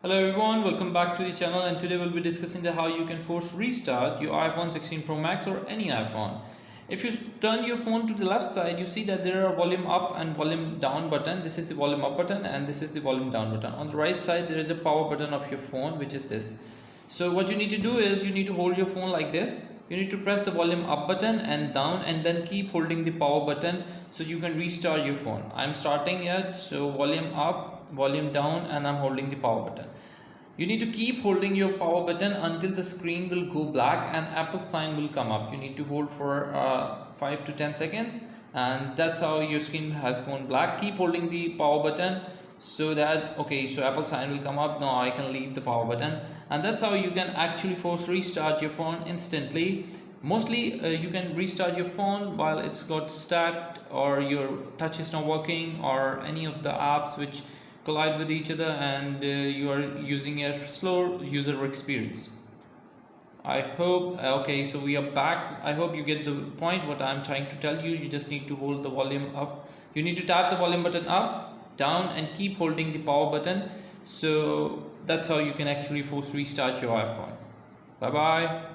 Hello everyone, welcome back to the channel, and today we'll be discussing how you can force restart your iPhone 16 Pro Max or any iPhone. If you turn your phone to the left side, you see that there are volume up and volume down button. This is the volume up button and this is the volume down button. On the right side there is a power button of your phone, which is this. So what you need to do is you need to hold your phone like this. You need to press the volume up button and down and then keep holding the power button so you can restart your phone. I'm starting it, so volume up, volume down, and I'm holding the power button. You need to keep holding your power button until the screen will go black and Apple sign will come up. You need to hold for 5 to 10 seconds, and that's how your screen has gone black. Keep holding the power button so that so Apple sign will come up. Now I can leave the power button, and that's how you can actually force restart your phone instantly. Mostly you can restart your phone while it's got stacked, or your touch is not working, or any of the apps which collide with each other, and you are using a slow user experience. I hope so we are back. I hope you get the point what I'm trying to tell you. You just need to hold the volume up. You need to tap the volume button up, down, and keep holding the power button. So that's how you can actually force restart your iPhone. Bye bye.